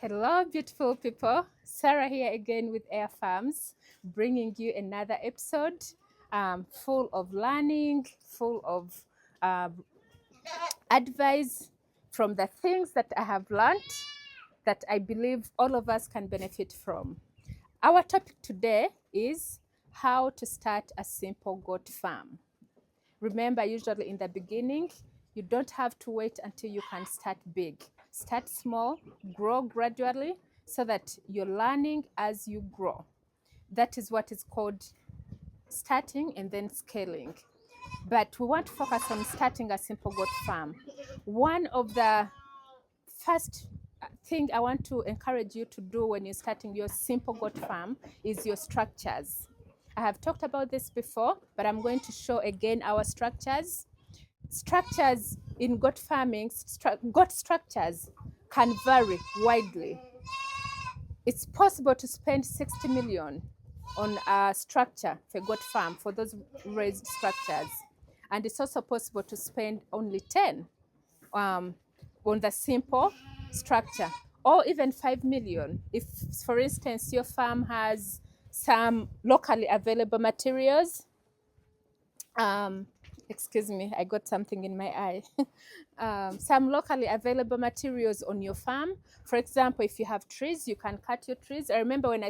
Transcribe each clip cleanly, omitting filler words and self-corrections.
Hello, beautiful people. Sarah here again with Aire Farms, bringing you another episode full of learning, full of uh, advice from the things that I have learned that I believe all of us can benefit from. Our topic today is how to start a simple goat farm. Remember, usually in the beginning, you don't have to wait until you can start big. Start small, grow gradually so that you're learning as you grow. That is what is called starting and then scaling. But we want to focus on starting a simple goat farm. One of the first thing I want to encourage you to do when you're starting your simple goat farm is your structures. I have talked about this before, but I'm going to show again our structures. Structures in goat farming, goat structures can vary widely. It's possible to spend 60 million on a structure for goat farm for those raised structures. And it's also possible to spend only 10 on the simple structure, or even 5 million. If, for instance, your farm has some locally available materials. Excuse me, I got something in my eye. Some locally available materials on your farm. For example, if you have trees, you can cut your trees. I remember when I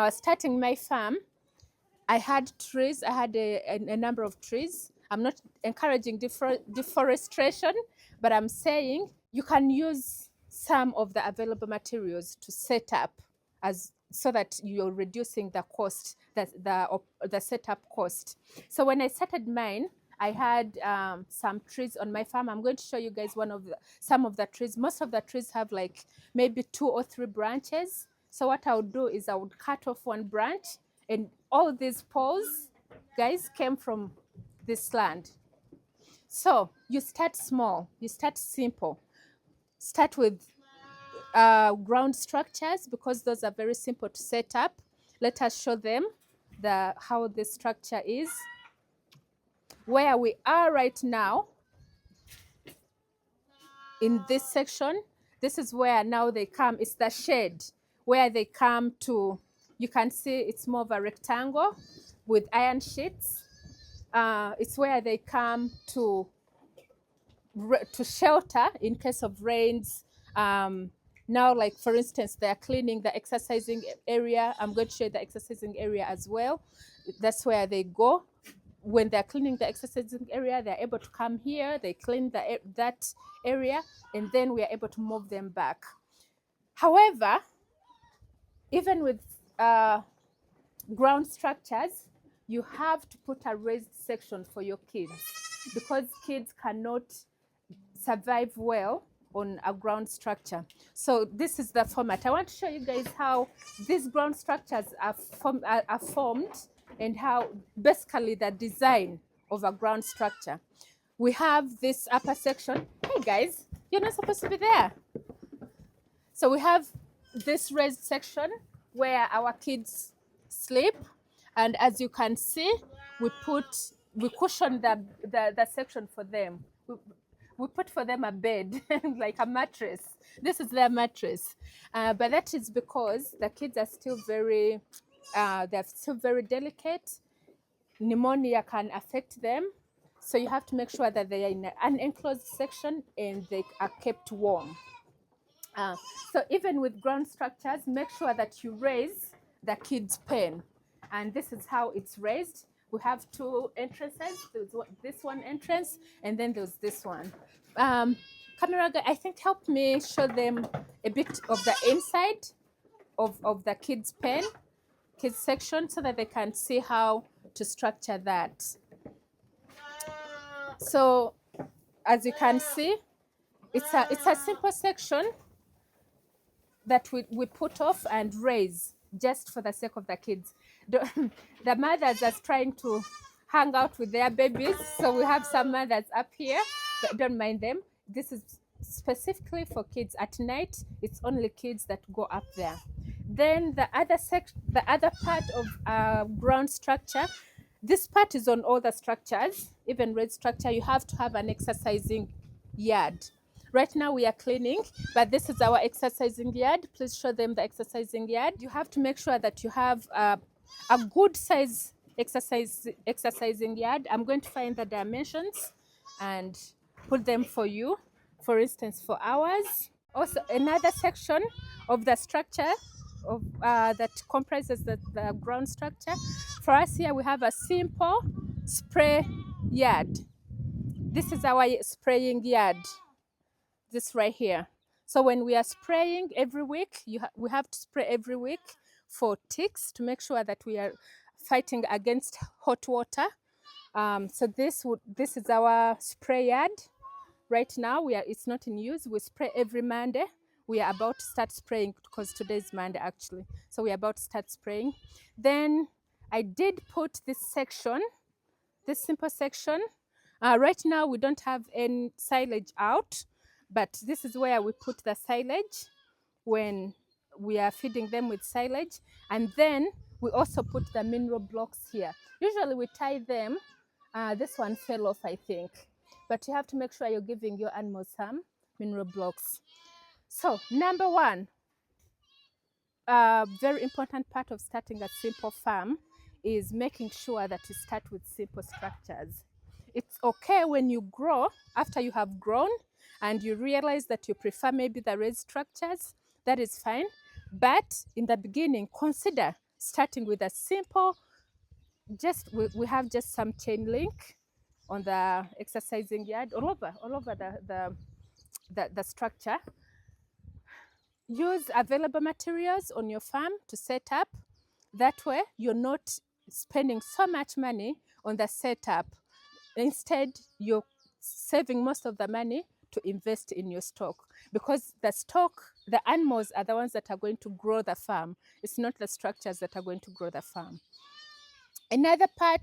was starting my farm, I had trees. I had a number of trees. I'm not encouraging deforestation, but I'm saying you can use some of the available materials to set up so that you're reducing the cost, the setup cost. So when I started mine, I had some trees on my farm. I'm going to show you guys some of the trees. Most of the trees have like maybe 2 or 3 branches. So what I would do is I would cut off one branch, and all these poles, guys, came from this land. So you start small, you start simple. Start with ground structures because those are very simple to set up. Let us show them how the structure is. Where we are right now, in this section, this is where now they come. It's the shed where they come to. You can see it's more of a rectangle with iron sheets. It's where they come to shelter in case of rains. Now, like for instance, they are cleaning the exercising area. I'm going to show you the exercising area as well. That's where they go. When they're cleaning the exercising area, they're able to come here, they clean that area, and then we are able to move them back. However, even with ground structures, you have to put a raised section for your kids because kids cannot survive well on a ground structure. So this is the format. I want to show you guys how these ground structures are formed and how basically the design of a ground structure. We have this upper section. Hey guys, you're not supposed to be there. So we have this raised section where our kids sleep, and as you can see, we cushion the section for them. We put for them a bed, like a mattress. This is their mattress. But that is because the kids are still they're still very delicate. Pneumonia can affect them. So you have to make sure that they are in an enclosed section and they are kept warm. So even with ground structures, make sure that you raise the kids' pen. And this is how it's raised. We have 2 entrances. There's this one entrance, and then there's this one. Camera guy, I think help me show them a bit of the inside of the kids' pen, kids section, so that they can see how to structure that. So as you can see, it's a simple section that we put off and raise just for the sake of the kids. The mothers are trying to hang out with their babies, so we have some mothers up here, but don't mind them. This is specifically for kids. At night, it's only kids that go up there. Then the other part of ground structure, this part is on all the structures, even raised structure. You have to have an exercising yard. Right now we are cleaning, but this is our exercising yard. Please show them the exercising yard. You have to make sure that you have a good size exercising yard. I'm going to find the dimensions and put them for you. For instance, for ours. Also, another section of the structure of that comprises the ground structure. For us here, we have a simple spray yard. This is our spraying yard. This right here. So when we are spraying every week, we have to spray every week for ticks to make sure that we are fighting against hot water. So this is our spray yard. Right now, it's not in use. We spray every Monday. We are about to start spraying because today is Monday actually. So we are about to start spraying. Then I did put this section, this simple section. Right now we don't have any silage out, but this is where we put the silage when we are feeding them with silage. And then we also put the mineral blocks here. Usually we tie them. This one fell off, I think. But you have to make sure you're giving your animals some mineral blocks. So number one, very important part of starting a simple farm is making sure that you start with simple structures. It's okay when you grow, after you have grown and you realize that you prefer maybe the raised structures, that is fine. But in the beginning, consider starting with a simple, we have just some chain link on the exercising yard, all over the structure. Use available materials on your farm to set up. That way, you're not spending so much money on the setup. Instead, you're saving most of the money to invest in your stock, because the animals are the ones that are going to grow the farm. It's not the structures that are going to grow the farm. Another part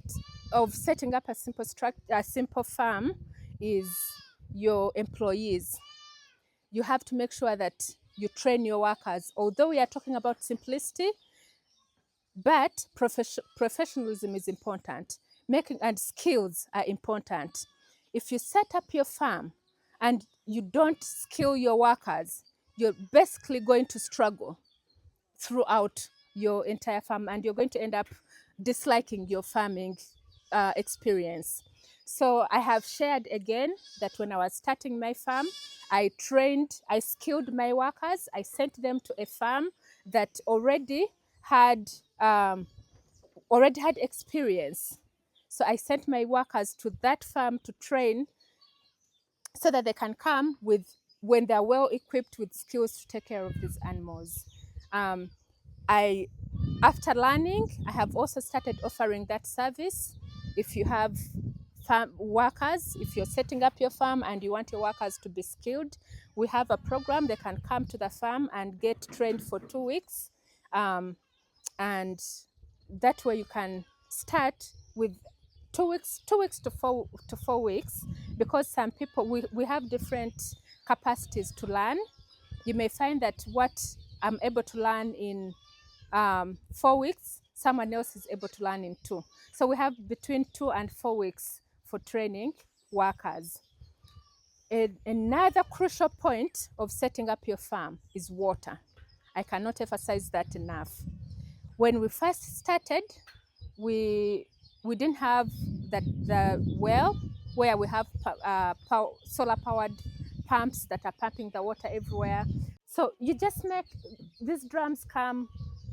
of setting up a simple farm is your employees. You have to make sure that you train your workers. Although we are talking about simplicity, but professionalism is important. And skills are important. If you set up your farm and you don't skill your workers, you're basically going to struggle throughout your entire farm, and you're going to end up disliking your farming experience. So I have shared again that when I was starting my farm, I skilled my workers. I sent them to a farm that already had experience. So I sent my workers to that farm to train so that they can come when they're well equipped with skills to take care of these animals. After learning, I have also started offering that service. If you have farm workers, if you're setting up your farm and you want your workers to be skilled, we have a program. They can come to the farm and get trained for 2 weeks. And that way you can start with 2 weeks to 4 weeks, because some people, we have different capacities to learn. You may find that what I'm able to learn in 4 weeks, someone else is able to learn in 2. So we have between 2 and 4 weeks for training workers. Another crucial point of setting up your farm is water. I cannot emphasize that enough. When we first started, we didn't have the well where we have solar powered pumps that are pumping the water everywhere. So you just make these drums come,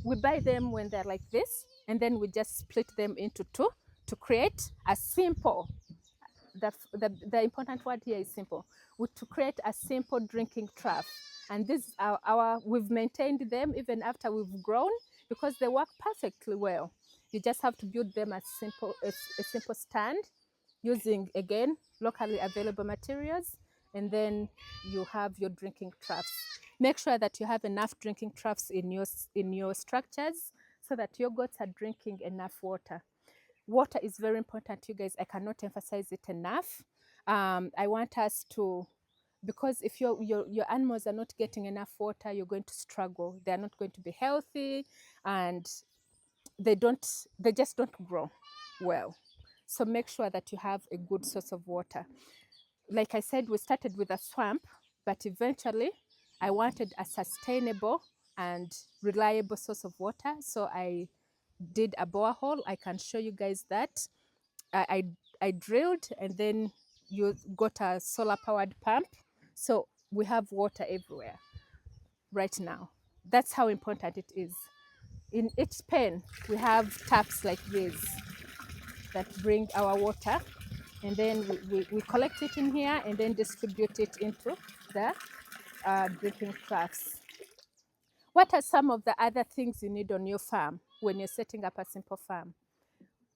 we buy them when they're like this, and then we just split them into 2 to create a simple, the important word here is simple, to create a simple drinking trough. And this are we've maintained them even after we've grown, because they work perfectly well. You just have to build them a simple stand using, again, locally available materials, and then you have your drinking troughs. Make sure that you have enough drinking troughs in your structures so that your goats are drinking enough water. Water is very important, you guys. I cannot emphasize it enough. I want us to, because if your animals are not getting enough water, you're going to struggle. They're not going to be healthy, and they just don't grow well. So make sure that you have a good source of water. Like I said, we started with a swamp. but eventually I wanted a sustainable and reliable source of water. So I did a borehole. I can show you guys that. I drilled, and then you got a solar powered pump. So we have water everywhere right now. That's how important it is. In each pen, we have taps like this that bring our water, and then we collect it in here and then distribute it into the drinking troughs. What are some of the other things you need on your farm when you're setting up a simple farm?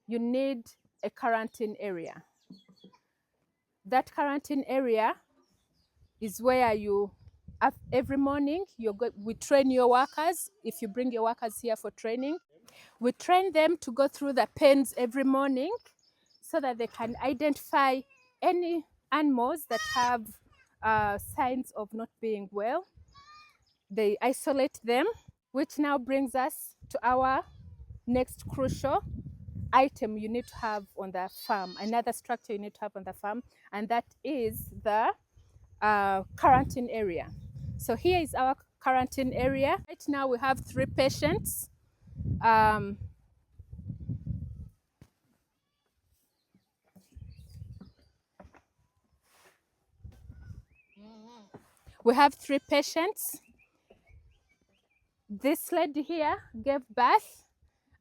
You need a quarantine area. That quarantine area is where you, every morning, we train your workers. If you bring your workers here for training, we train them to go through the pens every morning so that they can identify any animals that have signs of not being well. They isolate them, which now brings us to our next crucial item you need to have on the farm, another structure you need to have on the farm, and that is the quarantine area. So here is our quarantine area. Right now we have 3 patients. We have 3 patients. This lady here gave birth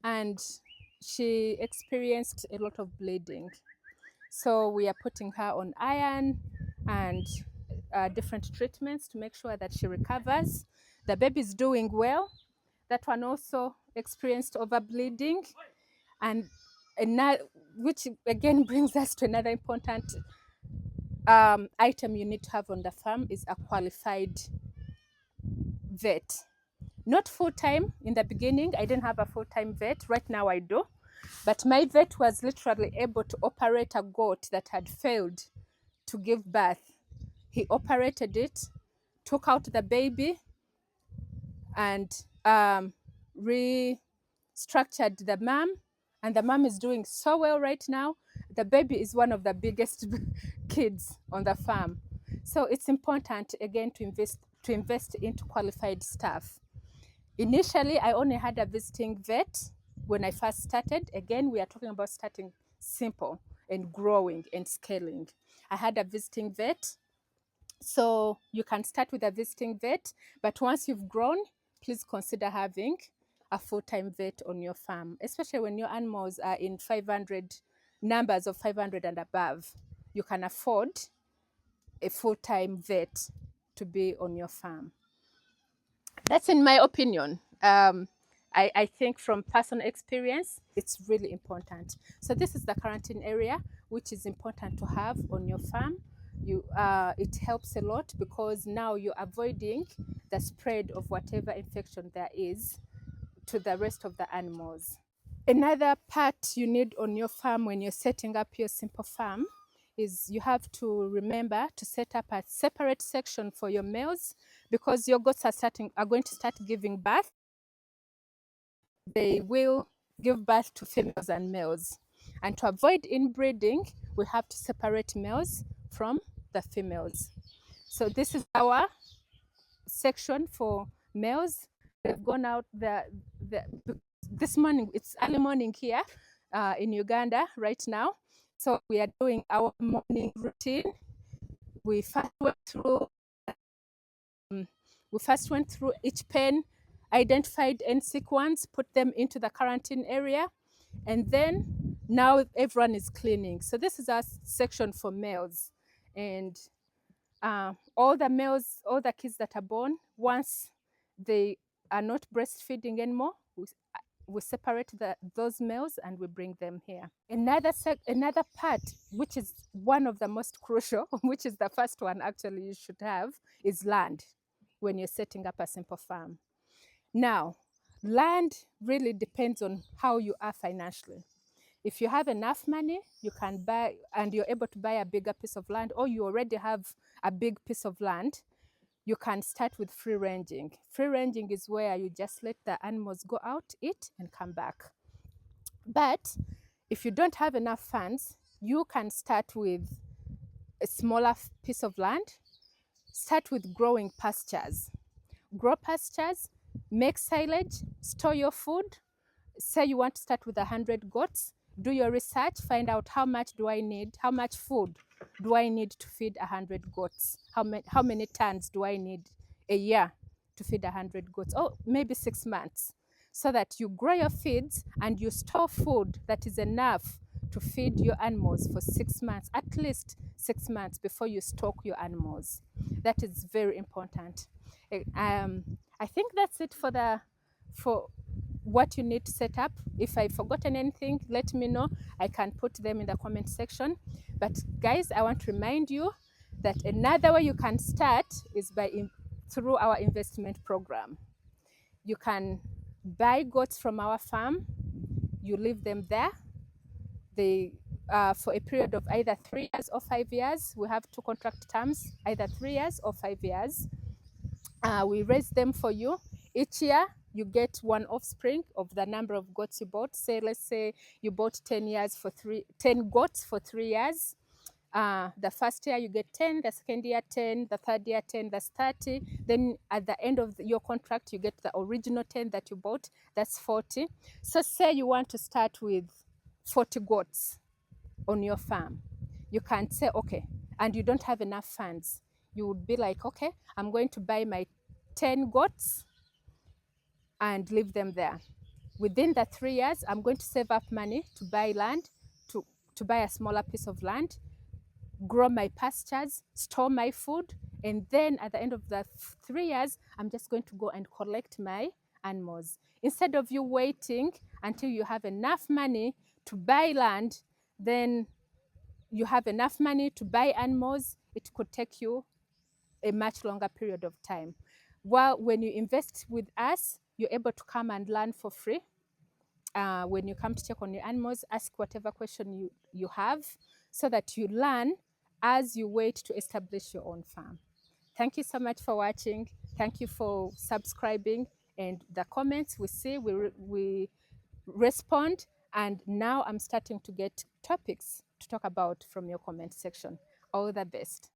and she experienced a lot of bleeding. So we are putting her on iron and different treatments to make sure that she recovers. The baby is doing well. That one also experienced overbleeding, and which again brings us to another important item you need to have on the farm is a qualified vet. Not full-time. In the beginning, I didn't have a full-time vet. Right now I do. But my vet was literally able to operate a goat that had failed to give birth. He operated it, took out the baby, and restructured the mom. And the mom is doing so well right now. The baby is one of the biggest kids on the farm. So it's important, again, to invest into qualified staff. Initially, I only had a visiting vet when I first started. Again, we are talking about starting simple and growing and scaling. I had a visiting vet. So you can start with a visiting vet, but once you've grown, please consider having a full-time vet on your farm, especially when your animals are in 500 numbers of 500 and above. You can afford a full-time vet to be on your farm. That's in my opinion. I think from personal experience, it's really important. So this is the quarantine area, which is important to have on your farm. It helps a lot because now you're avoiding the spread of whatever infection there is to the rest of the animals. Another part you need on your farm when you're setting up your simple farm is you have to remember to set up a separate section for your males, because your goats are going to start giving birth. They will give birth to females and males. And to avoid inbreeding, we have to separate males from the females. So this is our section for males. They've gone out this morning. It's early morning here in Uganda right now. So we are doing our morning routine. We first went through each pen, identified and sick ones, put them into the quarantine area, and then now everyone is cleaning. So this is our section for males. And all the males, all the kids that are born, once they are not breastfeeding anymore, we separate those males and we bring them here. Another part, which is one of the most crucial, which is the first one actually you should have, is land when you're setting up a simple farm. Now, land really depends on how you are financially. If you have enough money, you can buy, and you're able to buy a bigger piece of land, or you already have a big piece of land, you can start with free ranging. Free ranging is where you just let the animals go out, eat, and come back. But if you don't have enough funds, you can start with a smaller piece of land, start with growing pastures. Grow pastures, make silage, store your food. Say you want to start with 100 goats, do your research, find out how much food do I need to feed 100 goats? How many tons do I need a year to feed 100 goats? Oh, maybe 6 months. So that you grow your feeds and you store food that is enough to feed your animals for 6 months, at least 6 months before you stock your animals. That is very important. I think that's it for what you need to set up. If I've forgotten anything, let me know. I can put them in the comment section. But guys, I want to remind you that another way you can start is through our investment program. You can buy goats from our farm. You leave them there. They for a period of either 3 years or 5 years. We have 2 contract terms, either 3 years or 5 years. We raise them for you. Each year, you get 1 offspring of the number of goats you bought. Let's say you bought 10 goats for 3 years. The first year you get 10, the second year 10, the third year 10, that's 30. Then at the end of your contract, you get the original 10 that you bought, that's 40. So say you want to start with 40 goats on your farm. You can say, okay, and you don't have enough funds. You would be like, okay, I'm going to buy my 10 goats and leave them there. Within the 3 years, I'm going to save up money to buy land, to buy a smaller piece of land, grow my pastures, store my food, and then at the end of the 3 years, I'm just going to go and collect my animals. Instead of you waiting until you have enough money to buy land, then you have enough money to buy animals, it could take you a much longer period of time. While when you invest with us, you're able to come and learn for free. When you come to check on your animals, ask whatever question you have so that you learn as you wait to establish your own farm. Thank you so much for watching. Thank you for subscribing, and the comments we see, we respond, and now I'm starting to get topics to talk about from your comment section. All the best.